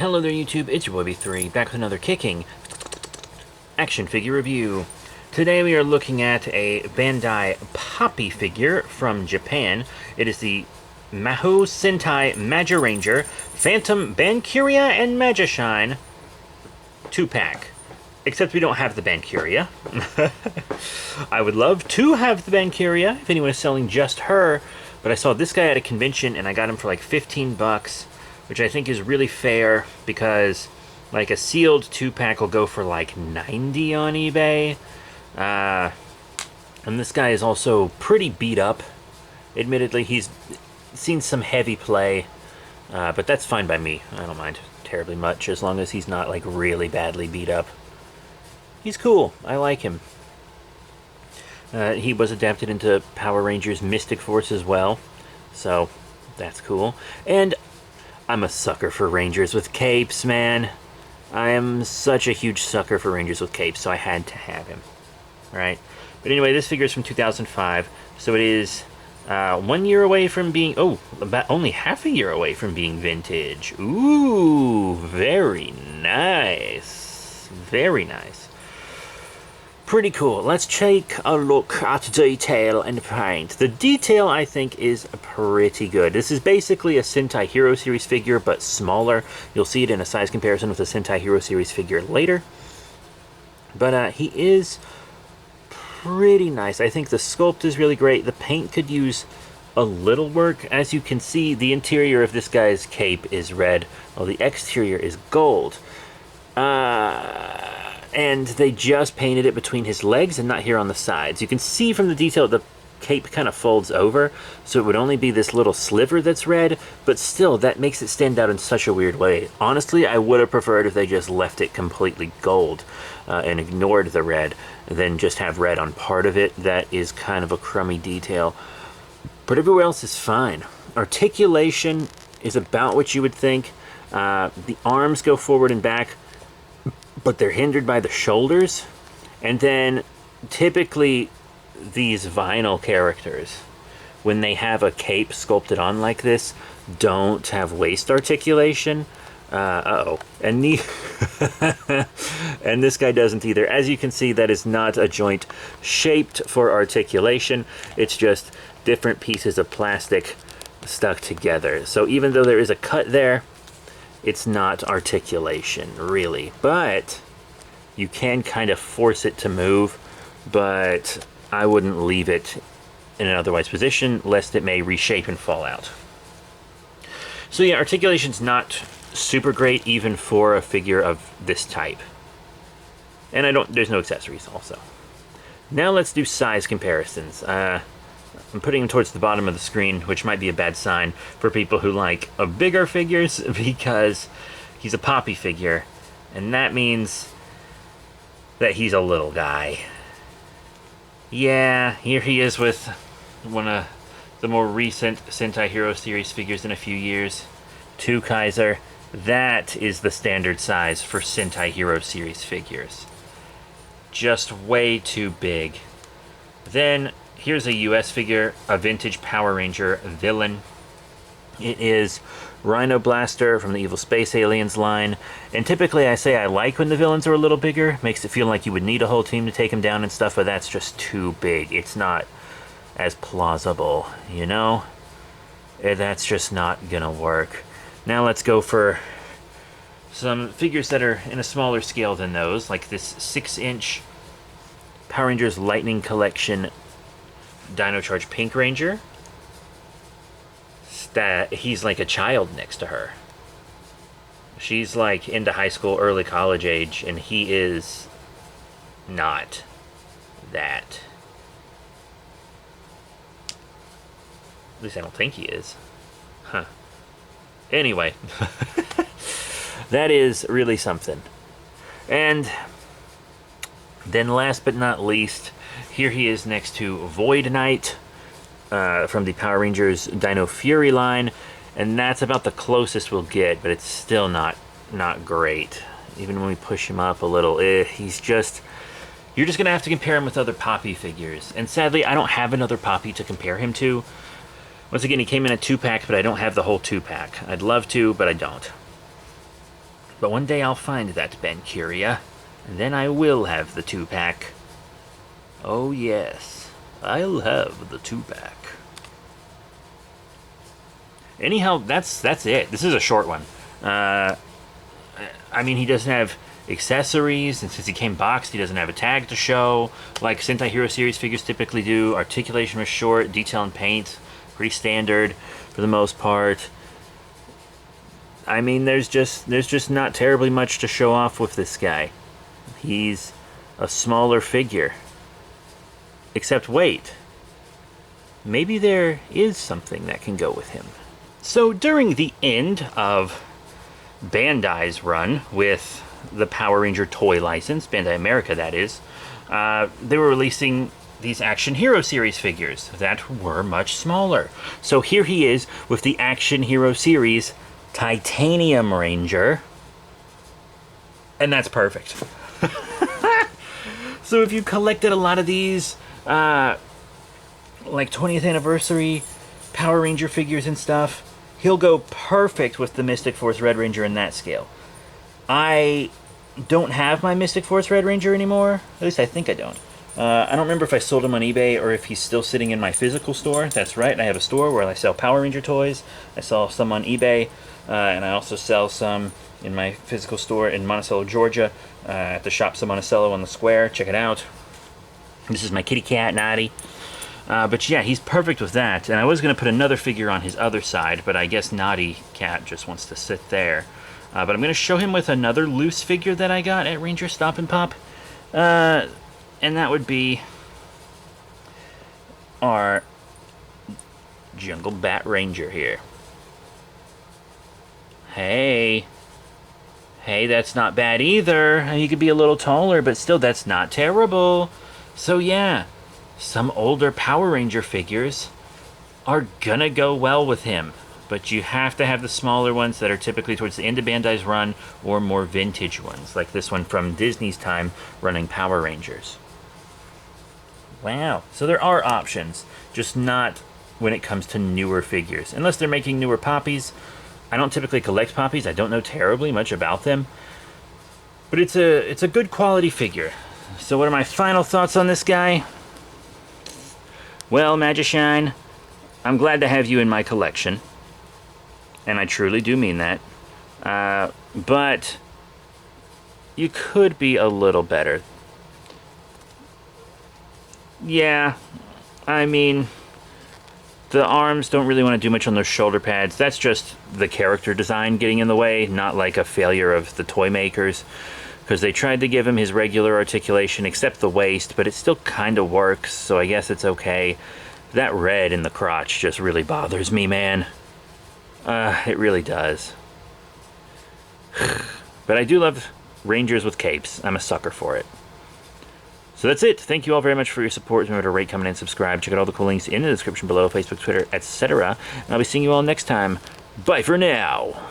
Hello there YouTube, it's your boy B3, back with another kicking action figure review. Today we are looking at a Bandai Popy figure from Japan. It is the Mahou Sentai Magiranger, Phantom Bancuria and Magishine 2-pack. Except we don't have the Bancuria. I would love to have the Bancuria if anyone is selling just her, but I saw this guy at a convention and I got him for like 15 bucks. Which I think is really fair because like a sealed 2-pack will go for like 90 on eBay. And this guy is also pretty beat up. Admittedly, he's seen some heavy play, but that's fine by me. I don't mind terribly much as long as he's not like really badly beat up. He's cool. I like him. He was adapted into Power Rangers Mystic Force as well, so that's cool. And I'm a sucker for Rangers with capes, man. I am such a huge sucker for Rangers with capes, so I had to have him. Right? But anyway, this figure is from 2005, so it is 1 year away from being... Oh, about only half a year away from being vintage. Ooh, very nice. Very nice. Pretty cool. Let's take a look at detail and paint. The detail, I think, is pretty good. This is basically a Sentai Hero Series figure, but smaller. You'll see it in a size comparison with a Sentai Hero Series figure later. But he is pretty nice. I think the sculpt is really great. The paint could use a little work. As you can see, the interior of this guy's cape is red, while the exterior is gold. And they just painted it between his legs and not here on the sides. You can see from the detail the cape kind of folds over, so it would only be this little sliver that's red, but still, that makes it stand out in such a weird way. Honestly, I would have preferred if they just left it completely gold and ignored the red, than just have red on part of it. That is kind of a crummy detail. But everywhere else is fine. Articulation is about what you would think. The arms go forward and back, but they're hindered by the shoulders. And then typically these vinyl characters, when they have a cape sculpted on like this, don't have waist articulation. And and this guy doesn't either. As you can see, that is not a joint shaped for articulation. It's just different pieces of plastic stuck together. So even though there is a cut there, it's not articulation, really. But you can kind of force it to move, but I wouldn't leave it in an otherwise position, lest it may reshape and fall out. So yeah, articulation's not super great, even for a figure of this type. And there's no accessories also. Now let's do size comparisons. I'm putting him towards the bottom of the screen, which might be a bad sign for people who like bigger figures, because he's a Popy figure, and that means that he's a little guy. Yeah, here he is with one of the more recent Sentai Hero Series figures in a few years. 2 Kaiser. That is the standard size for Sentai Hero Series figures. Just way too big. Then here's a US figure, a vintage Power Ranger villain. It is Rhino Blaster from the Evil Space Aliens line. And typically I say I like when the villains are a little bigger. Makes it feel like you would need a whole team to take him down and stuff, but that's just too big. It's not as plausible, you know? That's just not gonna work. Now let's go for some figures that are in a smaller scale than those, like this 6-inch Power Rangers Lightning Collection Dino Charge Pink Ranger. He's like a child next to her. She's like into high school, early college age, and he is not that. At least I don't think he is. Huh. Anyway, that is really something. And then last but not least, here he is next to Void Knight from the Power Rangers Dino Fury line, and that's about the closest we'll get, but it's still not great. Even when we push him up a little, he's just... You're just going to have to compare him with other Popy figures. And sadly, I don't have another Popy to compare him to. Once again, he came in a 2-pack, but I don't have the whole 2-pack. I'd love to, but I don't. But one day I'll find that Bencuria, and then I will have the 2-pack. Oh yes, I'll have the 2-pack. Anyhow, that's it. This is a short one. I mean, he doesn't have accessories, and since he came boxed, he doesn't have a tag to show, like Sentai Hero Series figures typically do. Articulation was short, detail and paint, pretty standard for the most part. I mean, there's just not terribly much to show off with this guy. He's a smaller figure. Except wait, maybe there is something that can go with him. So during the end of Bandai's run with the Power Ranger toy license, Bandai America that is, they were releasing these Action Hero Series figures that were much smaller. So here he is with the Action Hero Series Titanium Ranger, and that's perfect. So if you collected a lot of these like 20th anniversary Power Ranger figures and stuff, he'll go perfect with the Mystic Force Red Ranger in that scale. I don't have my Mystic Force Red Ranger anymore. At least I think I don't. I don't remember if I sold him on eBay or if he's still sitting in my physical store. That's right, I have a store where I sell Power Ranger toys. I sell some on eBay, and I also sell some in my physical store in Monticello, Georgia, at the shop Some Monticello on the square. Check it out. This is my kitty cat, Naughty. But yeah, he's perfect with that. And I was going to put another figure on his other side, but I guess Naughty Cat just wants to sit there. But I'm going to show him with another loose figure that I got at Ranger Stop and Pop. And that would be our Jungle Bat Ranger here. Hey, that's not bad either. He could be a little taller, but still, that's not terrible. So yeah, some older Power Ranger figures are gonna go well with him, but you have to have the smaller ones that are typically towards the end of Bandai's run, or more vintage ones, like this one from Disney's time running Power Rangers. Wow, so there are options, just not when it comes to newer figures. Unless they're making newer Poppies. I don't typically collect Poppies, I don't know terribly much about them. But it's a good quality figure. So what are my final thoughts on this guy? Well, Magishine, I'm glad to have you in my collection. And I truly do mean that. But you could be a little better. Yeah, I mean, the arms don't really want to do much on those shoulder pads. That's just the character design getting in the way, not like a failure of the toy makers. Because they tried to give him his regular articulation except the waist, but it still kind of works, so I guess it's okay. That red in the crotch just really bothers me, man. It really does. But I do love Rangers with capes. I'm a sucker for it. So that's it. Thank you all very much for your support. Remember to rate, comment, and subscribe. Check out all the cool links in the description below, Facebook, Twitter, etc. And I'll be seeing you all next time. Bye for now.